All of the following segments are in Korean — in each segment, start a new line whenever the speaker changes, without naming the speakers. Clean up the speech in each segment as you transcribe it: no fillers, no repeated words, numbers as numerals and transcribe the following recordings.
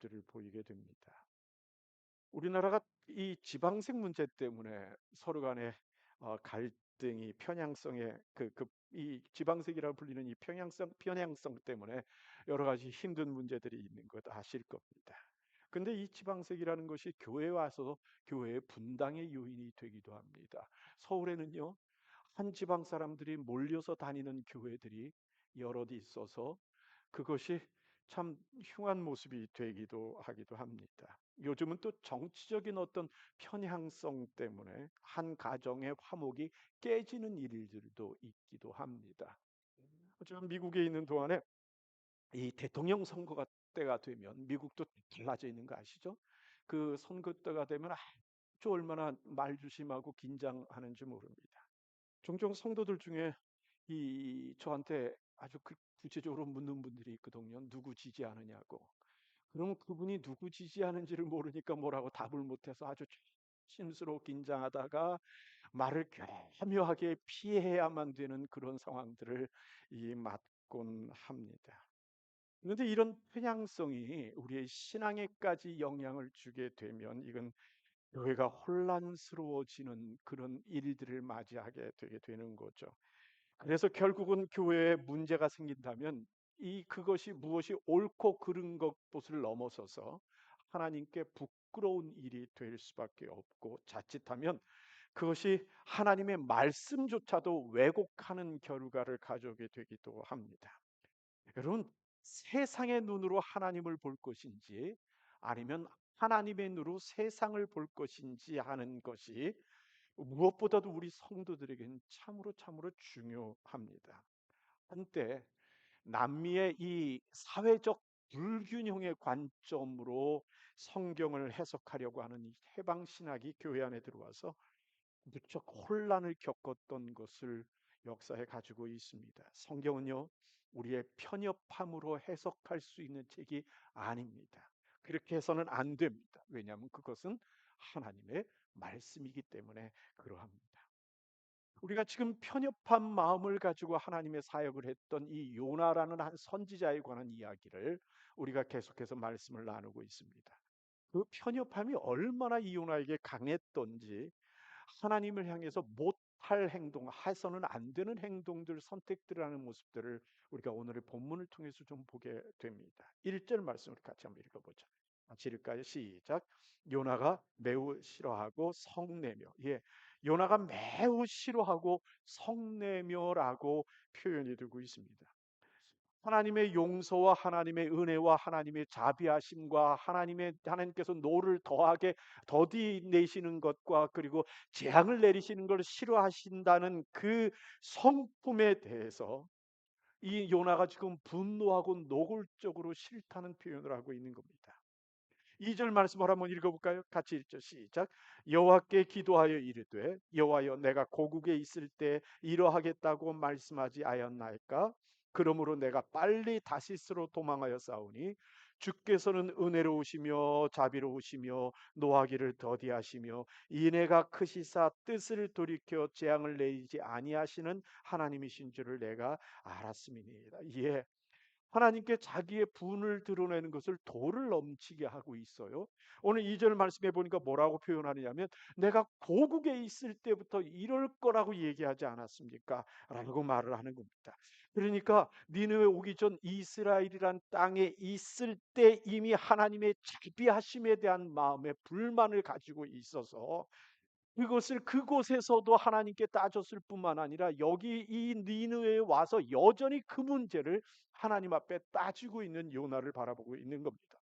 모습들을 보이게 됩니다. 우리나라가 이 지방색 문제 때문에 서로 간에 갈등이 편향성에 이 지방색이라고 불리는 이 편향성 때문에 여러 가지 힘든 문제들이 있는 것 아실 겁니다. 근데 이 지방색이라는 것이 교회에 와서 교회의 분당의 요인이 되기도 합니다. 서울에는요, 한 지방 사람들이 몰려서 다니는 교회들이 여럿 있어서 그것이 참 흉한 모습이 되기도 하기도 합니다. 요즘은 또 정치적인 어떤 편향성 때문에 한 가정의 화목이 깨지는 일들도 있기도 합니다. 하지만 미국에 있는 동안에 이 대통령 선거가 때가 되면 미국도 달라져 있는 거 아시죠? 그 선거 때가 되면 아주 얼마나 말조심하고 긴장하는지 모릅니다. 종종 성도들 중에 이 저한테 아주 구체적으로 묻는 분들이 있거든요. 누구 지지하느냐고. 그러면 그분이 누구 지지하는지를 모르니까 뭐라고 답을 못해서 아주 심스러워 긴장하다가 말을 교묘하게 피해야만 되는 그런 상황들을 맞곤 합니다. 그런데 이런 편향성이 우리의 신앙에까지 영향을 주게 되면 이건 교회가 혼란스러워지는 그런 일들을 맞이하게 되게 되는 거죠. 그래서 결국은 교회에 문제가 생긴다면 그것이 무엇이 옳고 그른 것을 넘어서서 하나님께 부끄러운 일이 될 수밖에 없고, 자칫하면 그것이 하나님의 말씀조차도 왜곡하는 결과를 가져오게 되기도 합니다. 여러분, 세상의 눈으로 하나님을 볼 것인지 아니면 하나님의 눈으로 세상을 볼 것인지 하는 것이 무엇보다도 우리 성도들에게는 참으로 중요합니다. 한때 남미의 이 사회적 불균형의 관점으로 성경을 해석하려고 하는 이 해방 신학이 교회 안에 들어와서 무척 혼란을 겪었던 것을 역사에 가지고 있습니다. 성경은요, 우리의 편협함으로 해석할 수 있는 책이 아닙니다. 그렇게 해서는 안 됩니다. 왜냐하면 그것은 하나님의 말씀이기 때문에 그러합니다. 우리가 지금 편협한 마음을 가지고 하나님의 사역을 했던 이 요나라는 한 선지자에 관한 이야기를 우리가 계속해서 말씀을 나누고 있습니다. 그 편협함이 얼마나 이 요나에게 강했던지, 하나님을 향해서 못할 행동, 해서는 안 되는 행동들, 선택들을 하는 모습들을 우리가 오늘의 본문을 통해서 좀 보게 됩니다. 1절 말씀을 같이 한번 읽어보죠. 같이 읽을까요? 시작. 요나가 매우 싫어하고 성내며. 예, 요나가 매우 싫어하고 성내며라고 표현이 되고 있습니다. 하나님의 용서와 하나님의 은혜와 하나님의 자비하심과 하나님께서 노를 더하게 더디 내시는 것과 그리고 재앙을 내리시는 것을 싫어하신다는 그 성품에 대해서 이 요나가 지금 분노하고 노골적으로 싫다는 표현을 하고 있는 겁니다. 2절 말씀을 한번 읽어볼까요? 같이 읽죠. 시작. 여호와께 기도하여 이르되 여호와여 내가 고국에 있을 때 이러하겠다고 말씀하지 아였나이까? 그러므로 내가 빨리 다시스로 도망하여 싸우니 주께서는 은혜로우시며 자비로우시며 노하기를 더디하시며 인애가 크시사 뜻을 돌이켜 재앙을 내리지 아니하시는 하나님이신 줄을 내가 알았음이니이다. 예, 하나님께 자기의 분을 드러내는 것을 도를 넘치게 하고 있어요. 오늘 2절 말씀해 보니까 뭐라고 표현하느냐면 내가 고국에 있을 때부터 이럴 거라고 얘기하지 않았습니까? 라고 말을 하는 겁니다. 그러니까 니느웨 오기 전 이스라엘이란 땅에 있을 때 이미 하나님의 자비하심에 대한 마음의 불만을 가지고 있어서 그것을 그곳에서도 하나님께 따졌을 뿐만 아니라 여기 이 니느웨에 와서 여전히 그 문제를 하나님 앞에 따지고 있는 요나를 바라보고 있는 겁니다.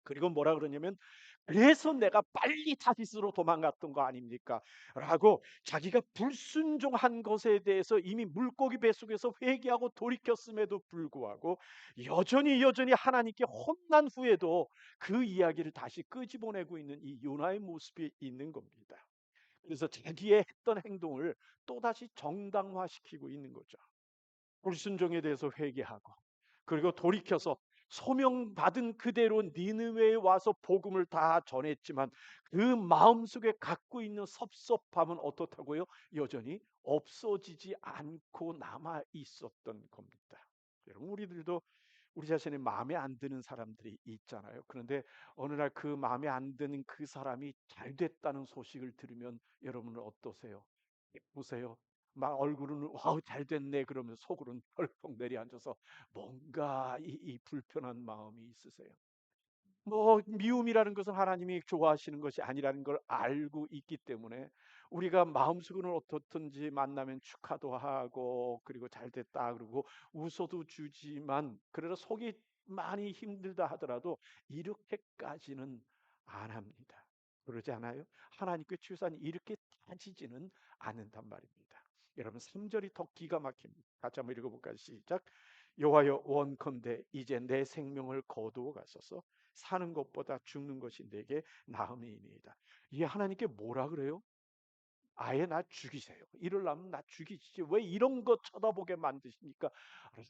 그리고 뭐라 그러냐면 그래서 내가 빨리 타깃으로 도망갔던 거 아닙니까? 라고 자기가 불순종한 것에 대해서 이미 물고기 뱃속에서 회개하고 돌이켰음에도 불구하고 여전히 하나님께 혼난 후에도 그 이야기를 다시 끄집어내고 있는 이 요나의 모습이 있는 겁니다. 그래서 자기의 했던 행동을 또다시 정당화시키고 있는 거죠. 불순종에 대해서 회개하고 그리고 돌이켜서 소명받은 그대로 니느웨에 와서 복음을 다 전했지만 그 마음속에 갖고 있는 섭섭함은 어떻다고요? 여전히 없어지지 않고 남아 있었던 겁니다. 여러분, 우리들도 우리 자신의 마음에 안 드는 사람들이 있잖아요. 그런데 어느 날 그 마음에 안 드는 그 사람이 잘 됐다는 소식을 들으면 여러분은 어떠세요? 기쁘세요? 막 얼굴은 와우 잘 됐네 그러면 속으로는 덜컥 내려앉아서 뭔가 이 불편한 마음이 있으세요. 뭐 미움이라는 것은 하나님이 좋아하시는 것이 아니라는 걸 알고 있기 때문에 우리가 마음속으로는 어떻든지 만나면 축하도 하고 그리고 잘 됐다 그러고 웃어도 주지만 그래도 속이 많이 힘들다 하더라도 이렇게까지는 안 합니다. 그러지 않아요? 하나님께 출산이 이렇게 따지지는 않는단 말입니다. 여러분 3절이 더 기가 막힙니다. 같이 한번 읽어볼까요? 시작. 여호와여 원컨대 이제 내 생명을 거두어 가소서. 사는 것보다 죽는 것이 내게 나음이니이다. 이게 하나님께 뭐라 그래요? 아예 나 죽이세요. 이러려면 나 죽이시지. 왜 이런 거 쳐다보게 만드십니까?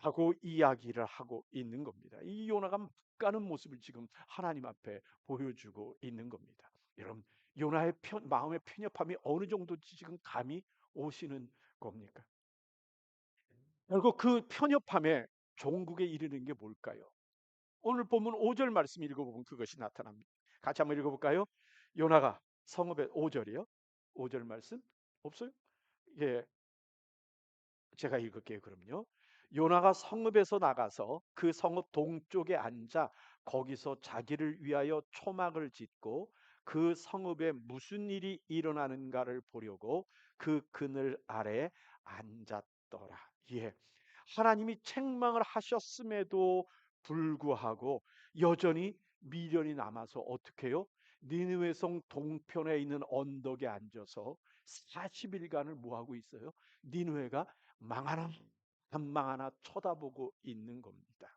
라고 이야기를 하고 있는 겁니다. 이 요나가 막 가는 모습을 지금 하나님 앞에 보여주고 있는 겁니다. 여러분, 요나의 마음의 편협함이 어느 정도인지 지금 감이 오시는 겁니까? 결국 그 편협함에 종국에 이르는 게 뭘까요? 오늘 본문 5절 말씀 읽어보면 그것이 나타납니다. 같이 한번 읽어볼까요? 요나가 성읍에 5절이요. 5절 말씀 없어요? 예, 제가 읽을게요. 그럼요. 요나가 성읍에서 나가서 그 성읍 동쪽에 앉아 거기서 자기를 위하여 초막을 짓고 그 성읍에 무슨 일이 일어나는가를 보려고 그 그늘 아래 앉았더라. 예. 하나님이 책망을 하셨음에도 불구하고 여전히 미련이 남아서 어떻게 해요? 니느웨 성 동편에 있는 언덕에 앉아서 40일간을 뭐 하고 있어요? 니느웨가 망하나 안 망하나 쳐다보고 있는 겁니다.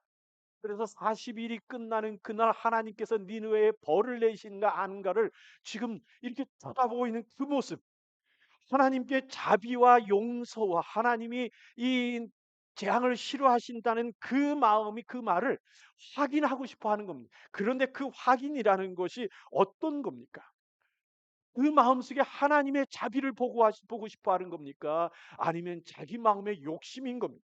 그래서 40일이 끝나는 그날 하나님께서 니느웨에 벌을 내신가 아닌가를 지금 이렇게 쳐다보고 있는 그 모습, 하나님께 자비와 용서와 하나님이 이 재앙을 싫어하신다는 그 마음이 그 말을 확인하고 싶어 하는 겁니다. 그런데 그 확인이라는 것이 어떤 겁니까? 그 마음속에 하나님의 자비를 보고 싶어 하는 겁니까? 아니면 자기 마음의 욕심인 겁니까?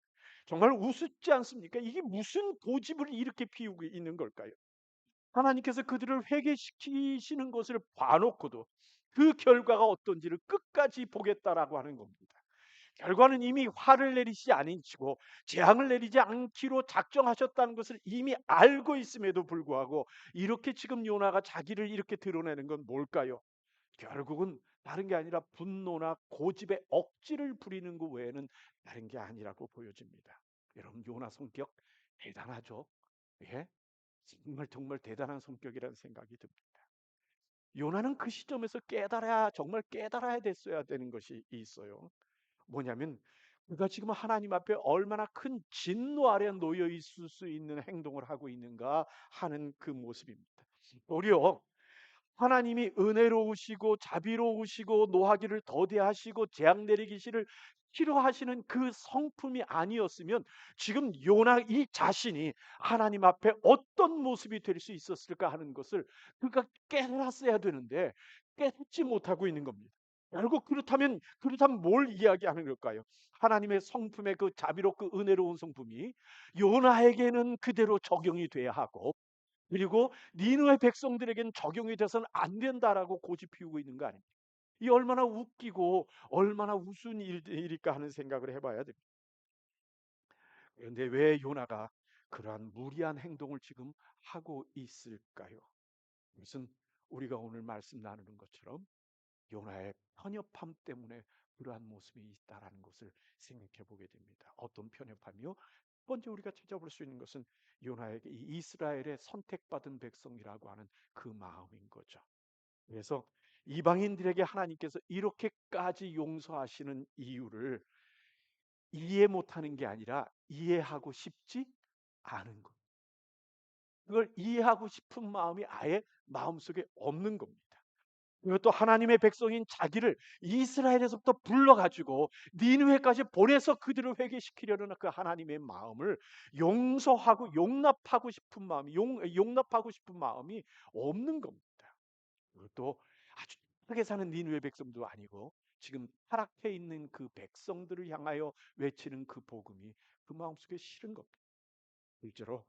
정말 우습지 않습니까? 이게 무슨 고집을 이렇게 피우고 있는 걸까요? 하나님께서 그들을 회개시키시는 것을 봐놓고도 그 결과가 어떤지를 끝까지 보겠다라고 하는 겁니다. 결과는 이미 화를 내리지 아니시고 재앙을 내리지 않기로 작정하셨다는 것을 이미 알고 있음에도 불구하고 이렇게 지금 요나가 자기를 이렇게 드러내는 건 뭘까요? 결국은 다른 게 아니라 분노나 고집의 억지를 부리는 것 외에는 다른 게 아니라고 보여집니다. 여러분 요나 성격 대단하죠? 예? 정말 정말 대단한 성격이라는 생각이 듭니다. 요나는 그 시점에서 깨달아야 정말 깨달아야 됐어야 되는 것이 있어요. 뭐냐면 그가 지금 하나님 앞에 얼마나 큰 진노 아래 놓여 있을 수 있는 행동을 하고 있는가 하는 그 모습입니다. 도리어 하나님이 은혜로우시고 자비로우시고 노하기를 더디하시고 재앙 내리기를 싫어하시는 그 성품이 아니었으면 지금 요나 이 자신이 하나님 앞에 어떤 모습이 될 수 있었을까 하는 것을 그가 깨달았어야 되는데 깨닫지 못하고 있는 겁니다. 결국 그렇다면 뭘 이야기하는 걸까요? 하나님의 성품의 그 자비롭고 은혜로운 성품이 요나에게는 그대로 적용이 돼야 하고 그리고 니느웨 백성들에게는 적용이 돼서는 안 된다라고 고집 피우고 있는 거 아닙니까? 이 얼마나 웃기고 얼마나 우스운 일일까 하는 생각을 해봐야 됩니다. 그런데 왜 요나가 그러한 무리한 행동을 지금 하고 있을까요? 무슨 우리가 오늘 말씀 나누는 것처럼 요나의 편협함 때문에 그러한 모습이 있다라는 것을 생각해 보게 됩니다. 어떤 편협함이요? 먼저 우리가 찾아볼 수 있는 것은 요나에게 이 이스라엘의 선택받은 백성이라고 하는 그 마음인 거죠. 그래서 이방인들에게 하나님께서 이렇게까지 용서하시는 이유를 이해 못하는 게 아니라 이해하고 싶지 않은 것. 그걸 이해하고 싶은 마음이 아예 마음속에 없는 겁니다. 그리고 하나님의 백성인 자기를 이스라엘에서부터 불러가지고 니느웨까지 보내서 그들을 회개시키려는 그 하나님의 마음을 용서하고 용납하고 싶은 마음이 용납하고 싶은 마음이 없는 겁니다. 그것도 아주 착하게 사는 니느웨 백성도 아니고 지금 타락해 있는 그 백성들을 향하여 외치는 그 복음이 그 마음속에 싫은 겁니다. 실제로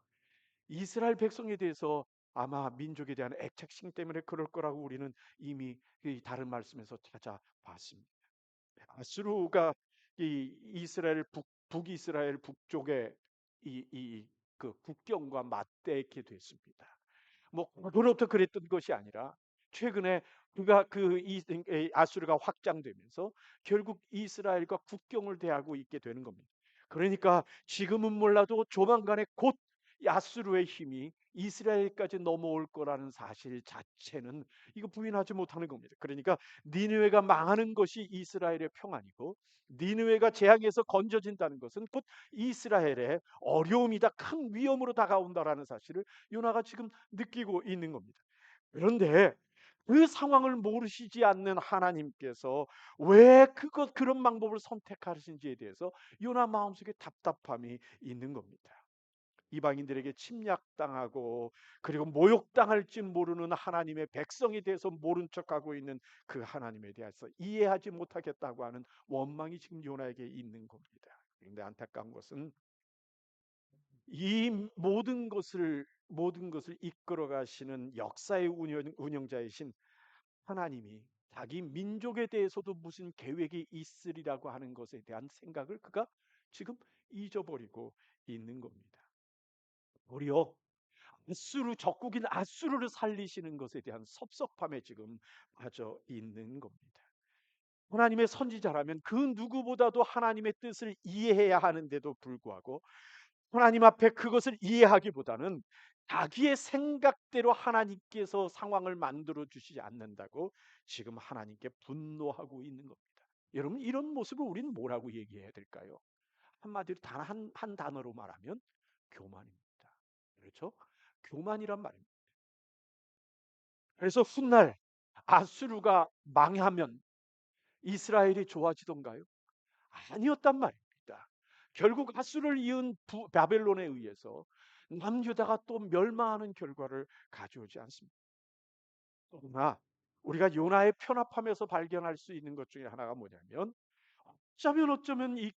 이스라엘 백성에 대해서 아마 민족에 대한 애착심 때문에 그럴 거라고 우리는 이미 이 다른 말씀에서 찾아봤습니다. 아수르가 이 이스라엘 북이스라엘 북쪽에 이 그 국경과 맞대게 됐습니다. 뭐 그로부터 그랬던 것이 아니라 최근에 그가 아수르가 확장되면서 결국 이스라엘과 국경을 대하고 있게 되는 겁니다. 그러니까 지금은 몰라도 조만간에 곧 아수르의 힘이 이스라엘까지 넘어올 거라는 사실 자체는 이거 부인하지 못하는 겁니다. 그러니까 니느웨가 망하는 것이 이스라엘의 평안이고 니느웨가 재앙에서 건져진다는 것은 곧 이스라엘의 어려움이다, 큰 위험으로 다가온다라는 사실을 요나가 지금 느끼고 있는 겁니다. 그런데 그 상황을 모르시지 않는 하나님께서 왜 그런 방법을 선택하신지에 대해서 요나 마음속에 답답함이 있는 겁니다. 이방인들에게 침략당하고 그리고 모욕당할지 모르는 하나님의 백성에 대해서 모른 척하고 있는 그 하나님에 대해서 이해하지 못하겠다고 하는 원망이 지금 요나에게 있는 겁니다. 그런데 안타까운 것은 이 모든 것을 이끌어 가시는 역사의 운영자이신 하나님이 자기 민족에 대해서도 무슨 계획이 있으리라고 하는 것에 대한 생각을 그가 지금 잊어버리고 있는 겁니다. 도리어 적국인 아수르를 살리시는 것에 대한 섭섭함에 지금 빠져 있는 겁니다. 하나님의 선지자라면 그 누구보다도 하나님의 뜻을 이해해야 하는데도 불구하고 하나님 앞에 그것을 이해하기보다는 자기의 생각대로 하나님께서 상황을 만들어 주시지 않는다고 지금 하나님께 분노하고 있는 겁니다. 여러분, 이런 모습을 우리는 뭐라고 얘기해야 될까요? 한마디로 단 한 단어로 말하면 교만입니다. 그렇죠? 교만이란 말입니다. 그래서 훗날 아수르가 망하면 이스라엘이 좋아지던가요? 아니었단 말입니다. 결국 아수를 이은 바벨론에 의해서 남유다가 또 멸망하는 결과를 가져오지 않습니다. 그러나 우리가 요나의 편합함에서 발견할 수 있는 것 중에 하나가 뭐냐면 어쩌면 이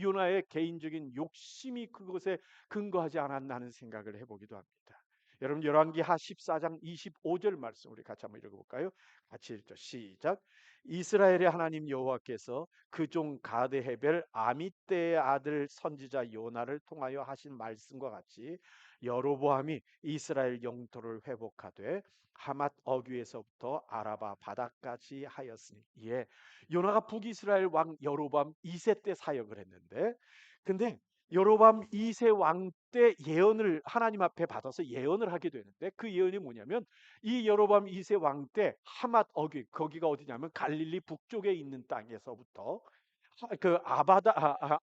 요나의 개인적인 욕심이 그것에 근거하지 않았나 하는 생각을 해보기도 합니다. 여러분 열왕기하 14장 25절 말씀 우리 같이 한번 읽어볼까요? 같이 읽죠. 시작. 이스라엘의 하나님 여호와께서 그 종 가드 헤벨 아미떼의 아들 선지자 요나를 통하여 하신 말씀과 같이 여로보암이 이스라엘 영토를 회복하되 하맛 어귀에서부터 아라바 바다까지 하였으니. 예, 요나가 북이스라엘 왕 여로보암 2세 때 사역을 했는데 근데 여로보암 2세 왕 때 예언을 하나님 앞에 받아서 예언을 하게 되는데 그 예언이 뭐냐면 이 여로보암 2세 왕 때 하맛 어귀 거기가 어디냐면 갈릴리 북쪽에 있는 땅에서부터 그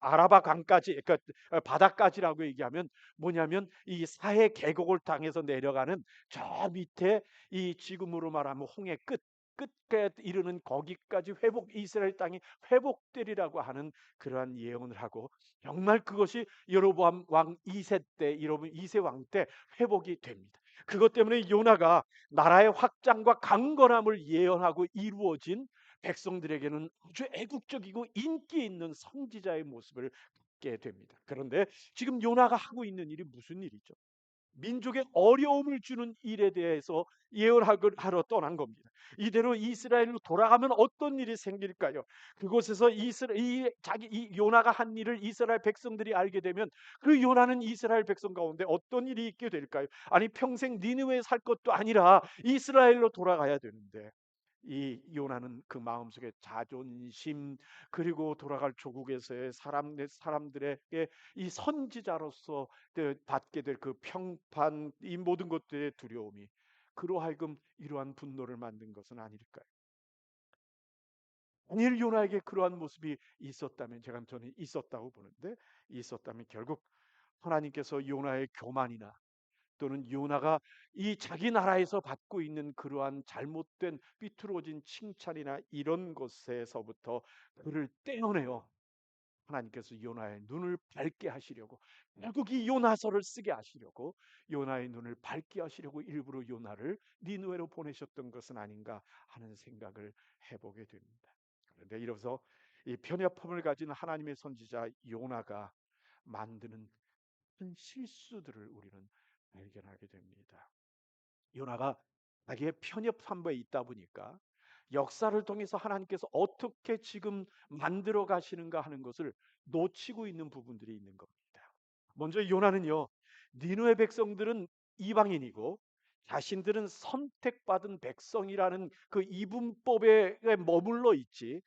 아라바 강까지 그 바다까지라고 얘기하면 뭐냐면 이 사해 계곡을 당해서 내려가는 저 밑에 이 지금으로 말하면 홍해 끝에 이르는 거기까지 이스라엘 땅이 회복되리라고 하는 그러한 예언을 하고 정말 그것이 여로보암 왕 2세 때 여러분 2세 왕 때 회복이 됩니다. 그것 때문에 요나가 나라의 확장과 강건함을 예언하고 이루어진 백성들에게는 아주 애국적이고 인기 있는 선지자의 모습을 갖게 됩니다. 그런데 지금 요나가 하고 있는 일이 무슨 일이죠? 민족의 어려움을 주는 일에 대해서 예언하러 떠난 겁니다. 이대로 이스라엘로 돌아가면 어떤 일이 생길까요? 그곳에서 이 요나가 한 일을 이스라엘 백성들이 알게 되면 그 요나는 이스라엘 백성 가운데 어떤 일이 있게 될까요? 아니 평생 니느웨에 살 것도 아니라 이스라엘로 돌아가야 되는데 이 요나는 그 마음속에 자존심 그리고 돌아갈 조국에서의 사람들에게 이 선지자로서 받게 될 그 평판 이 모든 것들의 두려움이 그로 하여금 이러한 분노를 만든 것은 아닐까요? 만일 요나에게 그러한 모습이 있었다면 저는 있었다고 보는데 있었다면 결국 하나님께서 요나의 교만이나 또는 요나가 이 자기 나라에서 받고 있는 그러한 잘못된 삐뚤어진 칭찬이나 이런 것에서부터 그를 떼어내어 하나님께서 요나의 눈을 밝게 하시려고 결국 이 요나서를 쓰게 하시려고 요나의 눈을 밝게 하시려고 일부러 요나를 니느웨로 보내셨던 것은 아닌가 하는 생각을 해보게 됩니다. 그런데 이로써 이 편협함을 가진 하나님의 선지자 요나가 만드는 큰 실수들을 우리는 발견하게 됩니다. 요나가 자기의 편협 삼보에 있다 보니까 역사를 통해서 하나님께서 어떻게 지금 만들어 가시는가 하는 것을 놓치고 있는 부분들이 있는 겁니다. 먼저 요나는요, 니느웨 백성들은 이방인이고 자신들은 선택받은 백성이라는 그 이분법에 머물러 있지,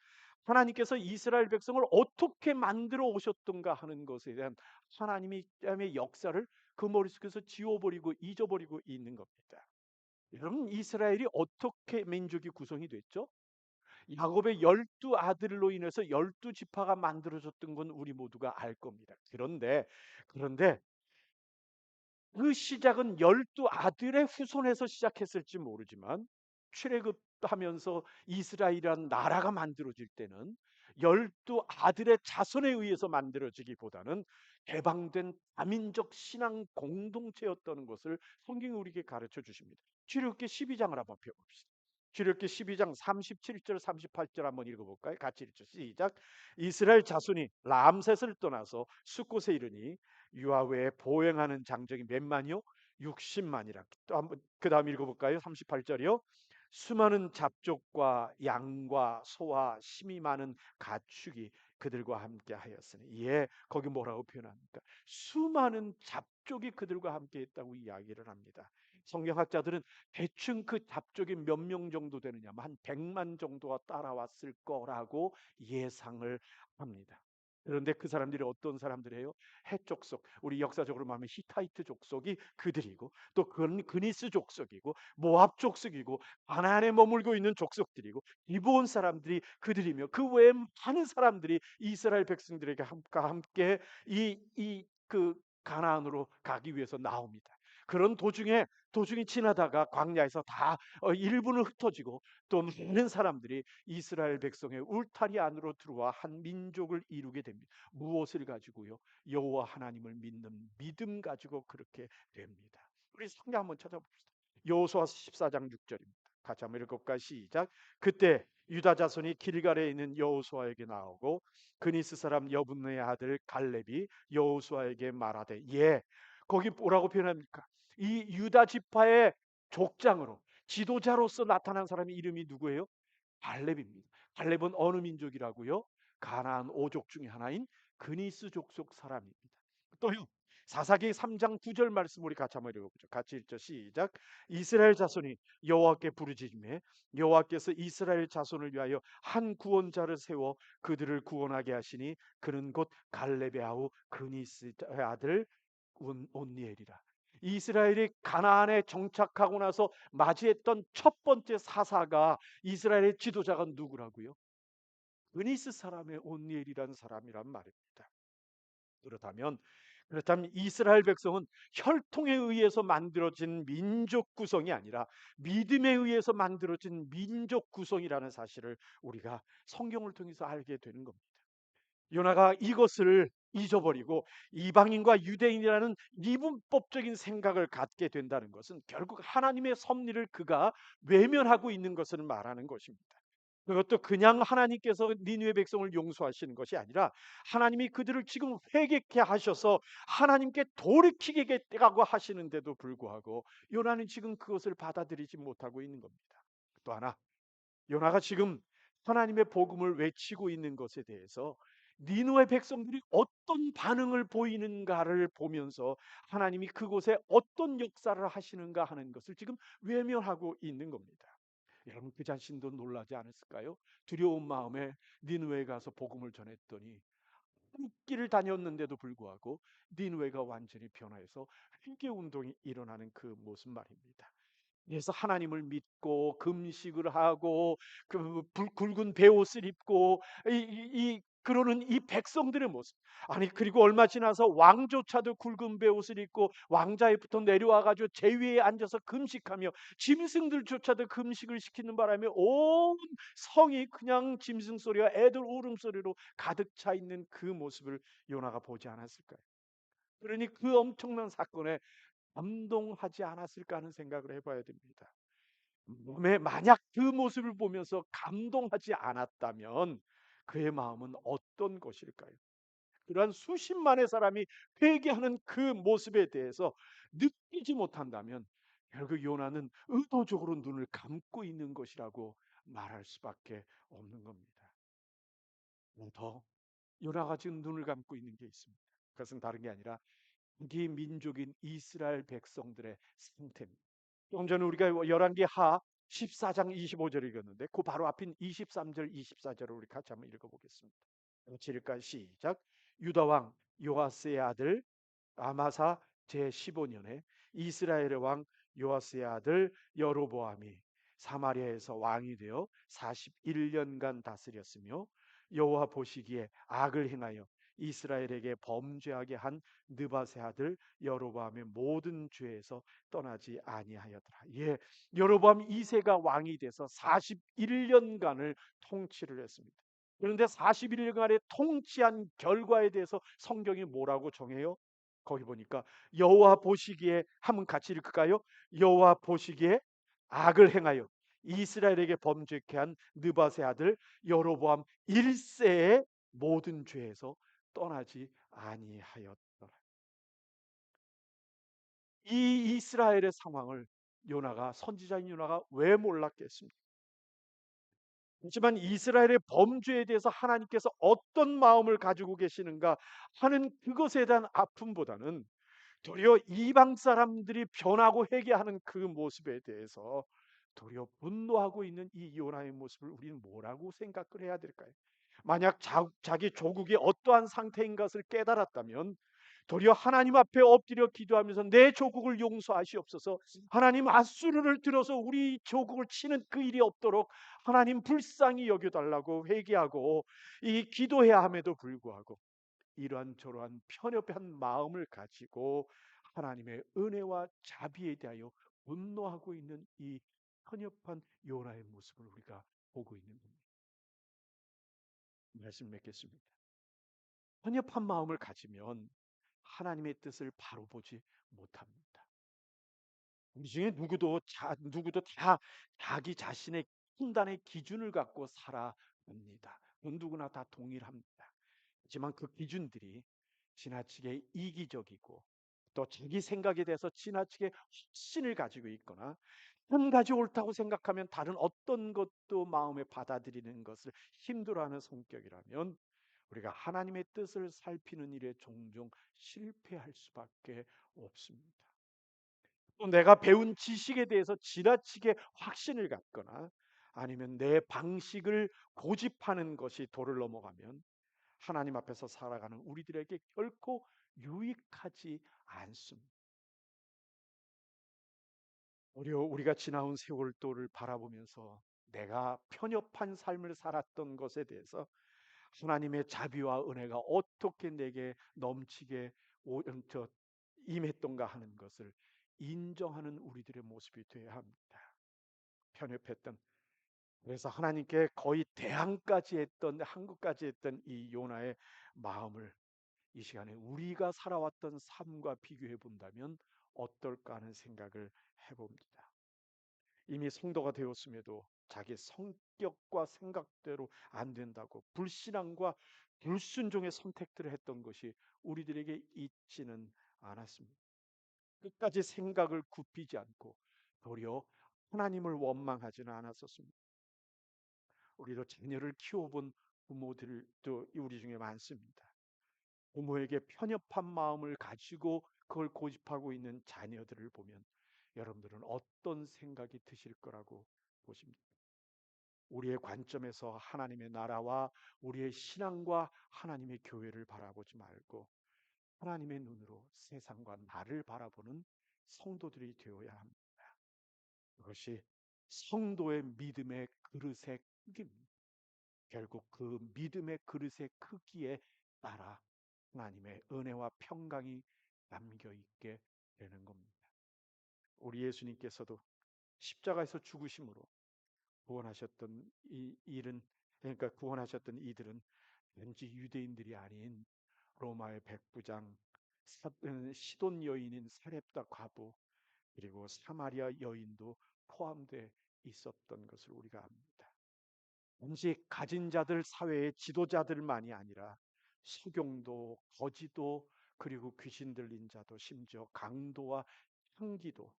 하나님께서 이스라엘 백성을 어떻게 만들어 오셨던가 하는 것에 대한 하나님의 역사를 그 머릿속에서 지워버리고 잊어버리고 있는 겁니다. 여러분, 이스라엘이 어떻게 민족이 구성이 됐죠? 야곱의 12아들로 인해서 12지파가 만들어졌던 건 우리 모두가 알 겁니다. 그런데 그 시작은 12아들의 후손에서 시작했을지 모르지만, 출애굽하면서 이스라엘이라는 나라가 만들어질 때는 12아들의 자손에 의해서 만들어지기보다는 개방된 다민족 신앙 공동체였다는 것을 성경이 우리에게 가르쳐 주십니다. 출애굽기 12장을 한번 펴봅시다. 출애굽기 12장 37절 38절 한번 읽어볼까요? 같이 읽죠. 시작. 이스라엘 자손이 람셋을 떠나서 숫곳에 이르니 유아 외에 보행하는 장정이 몇 만이요? 60만이라. 또 한번 그 다음 읽어볼까요? 38절이요. 수많은 잡족과 양과 소와 심이 많은 가축이 그들과 함께 하였으니. 예, 거기 뭐라고 표현합니까? 수많은 잡족이 그들과 함께 했다고 이야기를 합니다. 성경학자들은 대충 그 잡족이 몇 명 정도 되느냐, 한 100만 정도가 따라왔을 거라고 예상을 합니다. 그런데 그 사람들이 어떤 사람들이에요? 해족속, 우리 역사적으로 말하면 히타이트 족속이 그들이고, 또 그니스 족속이고, 모압 족속이고, 가나안에 머물고 있는 족속들이고, 기브온 사람들이 그들이며, 그 외에 많은 사람들이 이스라엘 백성들에게 함께 그 가나안으로 가기 위해서 나옵니다. 그런 도중이 지나다가 광야에서 다 일부는 흩어지고, 또 많은 사람들이 이스라엘 백성의 울타리 안으로 들어와 한 민족을 이루게 됩니다. 무엇을 가지고요? 여호와 하나님을 믿는 믿음 가지고 그렇게 됩니다. 우리 성경 한번 찾아봅시다. 여호수아 14장 6절입니다. 같이 한번 읽어볼까요? 시작. 그때 유다 자손이 길갈에 있는 여호수아에게 나오고 그니스 사람 여분의 아들 갈렙이 여호수아에게 말하되, 예, 거기 뭐라고 표현합니까? 이 유다 지파의 족장으로, 지도자로서 나타난 사람의 이름이 누구예요? 갈렙입니다. 갈렙은 어느 민족이라고요? 가나안 오족 중에 하나인 그니스 족속 사람입니다. 또요, 사사기 3장 9절 말씀 우리 같이 한번 읽어보죠. 같이 읽죠. 시작. 이스라엘 자손이 여호와께 부르짖음에 여호와께서 이스라엘 자손을 위하여 한 구원자를 세워 그들을 구원하게 하시니 그는 곧 갈렙의 아우 그니스의 아들 온니엘이라. 이스라엘이 가나안에 정착하고 나서 맞이했던 첫 번째 사사가, 이스라엘의 지도자가 누구라고요? 그니스 사람의 온니엘이라는 사람이란 말입니다. 그렇다면 이스라엘 백성은 혈통에 의해서 만들어진 민족 구성이 아니라 믿음에 의해서 만들어진 민족 구성이라는 사실을 우리가 성경을 통해서 알게 되는 겁니다. 요나가 이것을 잊어버리고 이방인과 유대인이라는 이분법적인 생각을 갖게 된다는 것은 결국 하나님의 섭리를 그가 외면하고 있는 것을 말하는 것입니다. 그것도 그냥 하나님께서 니느웨 백성을 용서하시는 것이 아니라 하나님이 그들을 지금 회개케 하셔서 하나님께 돌이키겠다고 하시는데도 불구하고 요나는 지금 그것을 받아들이지 못하고 있는 겁니다. 또 하나, 요나가 지금 하나님의 복음을 외치고 있는 것에 대해서 니느웨 백성들이 어떤 반응을 보이는가를 보면서 하나님이 그곳에 어떤 역사를 하시는가 하는 것을 지금 외면하고 있는 겁니다. 여러분, 그 자신도 놀라지 않았을까요? 두려운 마음에 니느웨에 가서 복음을 전했더니 한 길을 다녔는데도 불구하고 니느웨가 완전히 변화해서 회개 운동이 일어나는 그 모습 말입니다. 그래서 하나님을 믿고 금식을 하고 굵은 베옷을 입고 그러는 이 백성들의 모습. 아니, 그리고 얼마 지나서 왕조차도 굵은 베옷을 입고 왕자에부터 내려와 가지고 제위에 앉아서 금식하며 짐승들조차도 금식을 시키는 바람에 온 성이 그냥 짐승 소리와 애들 울음소리로 가득 차 있는 그 모습을 요나가 보지 않았을까요? 그러니 그 엄청난 사건에 감동하지 않았을까 하는 생각을 해봐야 됩니다. 만약 그 모습을 보면서 감동하지 않았다면 그의 마음은 어떤 것일까요? 그러한 수십만의 사람이 회개하는 그 모습에 대해서 느끼지 못한다면 결국 요나는 의도적으로 눈을 감고 있는 것이라고 말할 수밖에 없는 겁니다. 더 요나가 지금 눈을 감고 있는 게 있습니다. 그것은 다른 게 아니라 자기 민족인 이스라엘 백성들의 상태입니다. 조금 전에 우리가 열왕기하 14장 25절 읽었는데 그 바로 앞인 23절 24절을 우리 같이 한번 읽어보겠습니다. 같이 읽을까요? 시작. 유다 왕 요아스의 아들 아마사 제15년에 이스라엘의 왕 요아스의 아들 여로보암이 사마리아에서 왕이 되어 41년간 다스렸으며 여호와 보시기에 악을 행하여 이스라엘에게 범죄하게 한 느바세 아들 여로보암의 모든 죄에서 떠나지 아니하였더라. 예, 여로보암 2세가 왕이 돼서 41년간을 통치를 했습니다. 그런데 41년간의 통치한 결과에 대해서 성경이 뭐라고 정해요? 거기 보니까 여호와 보시기에 한번 같이 읽을까요? 여호와 보시기에 악을 행하여 이스라엘에게 범죄케 한 느밧의 아들 여로보암 1세의 모든 죄에서 떠나지 아니하였더라. 이 이스라엘의 상황을 요나가 선지자인 요나가 왜 몰랐겠습니까? 하지만 이스라엘의 범죄에 대해서 하나님께서 어떤 마음을 가지고 계시는가 하는 그것에 대한 아픔보다는 도리어 이방 사람들이 변하고 회개하는 그 모습에 대해서 도리어 분노하고 있는 이 요나의 모습을 우리는 뭐라고 생각을 해야 될까요? 만약 자기 조국이 어떠한 상태인 것을 깨달았다면 도리어 하나님 앞에 엎드려 기도하면서 내 조국을 용서하시옵소서, 하나님 앗수르를 들어서 우리 조국을 치는 그 일이 없도록 하나님 불쌍히 여겨달라고 회개하고 이 기도해야 함에도 불구하고 이러한 저러한 편협한 마음을 가지고 하나님의 은혜와 자비에 대하여 분노하고 있는 이 편협한 요나의 모습을 우리가 보고 있는 겁니다. 말씀 맺겠습니다. 편협한 마음을 가지면 하나님의 뜻을 바로 보지 못합니다. 우리 중에 누구도 다 자기 자신의 판단의 기준을 갖고 살아갑니다. 누구나 다 동일합니다. 하지만 그 기준들이 지나치게 이기적이고 또 자기 생각에 대해서 지나치게 확신을 가지고 있거나 한 가지 옳다고 생각하면 다른 어떤 것도 마음에 받아들이는 것을 힘들어하는 성격이라면 우리가 하나님의 뜻을 살피는 일에 종종 실패할 수밖에 없습니다. 또 내가 배운 지식에 대해서 지나치게 확신을 갖거나 아니면 내 방식을 고집하는 것이 도를 넘어가면 하나님 앞에서 살아가는 우리들에게 결코 유익하지 않습니다. 우리가 지나온 세월도를 바라보면서 내가 편협한 삶을 살았던 것에 대해서 하나님의 자비와 은혜가 어떻게 내게 넘치게 임했던가 하는 것을 인정하는 우리들의 모습이 되어야 합니다. 편협했던, 그래서 하나님께 거의 대항까지 했던, 한국까지 했던 이 요나의 마음을 이 시간에 우리가 살아왔던 삶과 비교해 본다면 어떨까 하는 생각을 해봅니다. 이미 성도가 되었음에도 자기 성격과 생각대로 안 된다고 불신앙과 불순종의 선택들을 했던 것이 우리들에게 있지는 않았습니다. 끝까지 생각을 굽히지 않고 도리어 하나님을 원망하지는 않았었습니다. 우리도 자녀를 키워본 부모들도 우리 중에 많습니다. 부모에게 편협한 마음을 가지고 그걸 고집하고 있는 자녀들을 보면 여러분들은 어떤 생각이 드실 거라고 보십니까? 우리의 관점에서 하나님의 나라와 우리의 신앙과 하나님의 교회를 바라보지 말고 하나님의 눈으로 세상과 나를 바라보는 성도들이 되어야 합니다. 그것이 성도의 믿음의 그릇의 크기입니다. 결국 그 믿음의 그릇의 크기에 따라 하나님의 은혜와 평강이 담겨 있게 되는 겁니다. 우리 예수님께서도 십자가에서 죽으심으로 구원하셨던 이 일은, 그러니까 구원하셨던 이들은 왠지 유대인들이 아닌 로마의 백부장, 시돈 여인인 사렙다 과부, 그리고 사마리아 여인도 포함되어 있었던 것을 우리가 압니다. 단지 가진 자들 사회의 지도자들만이 아니라 소경도, 거지도, 그리고 귀신 들린 자도, 심지어 강도와 형기도,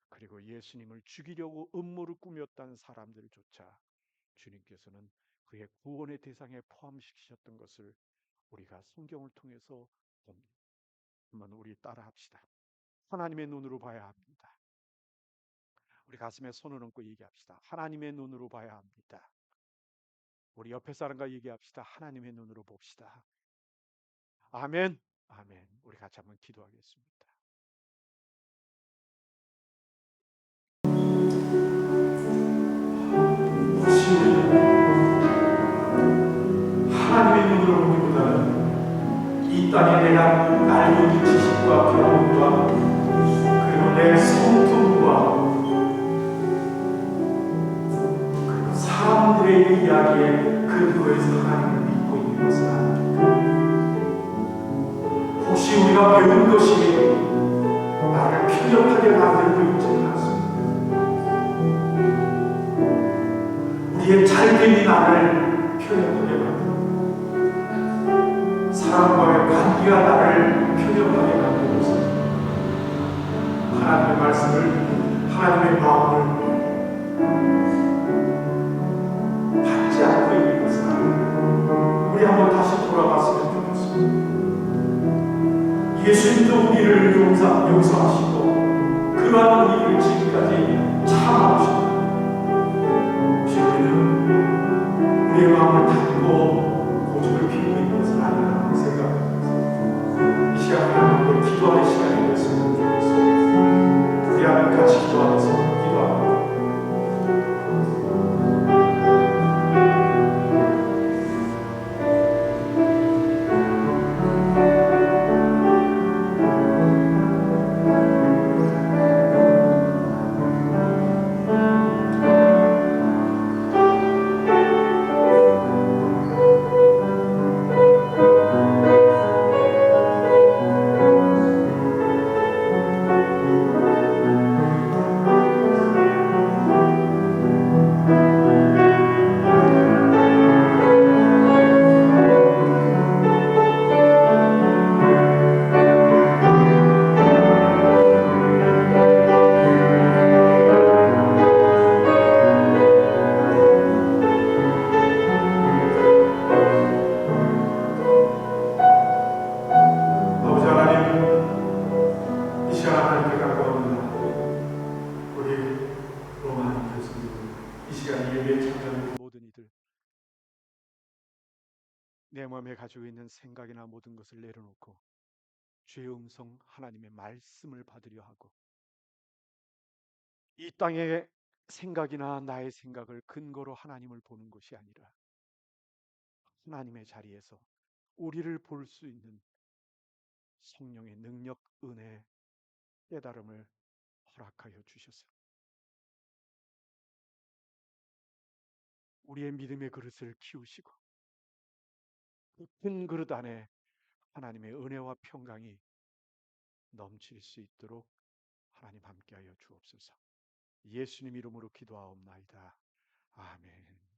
그리고 예수님을 죽이려고 음모를 꾸몄던 사람들조차 주님께서는 그의 구원의 대상에 포함시키셨던 것을 우리가 성경을 통해서 봅니다. 한번 우리 따라합시다. 하나님의 눈으로 봐야 합니다. 우리 가슴에 손을 얹고 얘기합시다. 하나님의 눈으로 봐야 합니다. 우리 옆에 사람과 얘기합시다. 하나님의 눈으로 봅시다. 아멘. 아멘. 우리 같이 한번 기도하겠습니다. 하나님의 눈으로 보기보다는 이 땅에 내가 알고 있는 지식과 경험과 그리고 내 성품과 그리고 사람들의 이야기에 근거해서 하나님을 믿고 있는 것은 아닙니까? 혹시 우리가 배운 것이 나를 편협하게 만들고 있지는 않습니다. 우리의 잘됨이 나를 편협하게 만들고 사람과의 관계가 나를 편협하게 만들고 있습니다. 하나님의 말씀을, 하나님의 마음을 받지 않고 있는 것은 우리 한번 다시 돌아갔으면 좋겠습니다. 예수님도 우리를 용서하시고 그 많은 우리를 지금까지 참아오시고, 우리는 우리의 마음을 닫고 고집을 피우고 있는 것은 아닌가 하는 생각합니다. 이 시간에 한번 기도하는 시간이 되었으면 좋겠습니다. 우리 한번 같이 기도하면서 기도합니다. 내 마음에 가지고 있는 생각이나 모든 것을 내려놓고 주의 음성, 하나님의 말씀을 받으려 하고, 이 땅의 생각이나 나의 생각을 근거로 하나님을 보는 것이 아니라 하나님의 자리에서 우리를 볼 수 있는 성령의 능력, 은혜, 깨달음을 허락하여 주셔서 우리의 믿음의 그릇을 키우시고 큰 그릇 안에 하나님의 은혜와 평강이 넘칠 수 있도록 하나님 함께하여 주옵소서. 예수님 이름으로 기도하옵나이다. 아멘.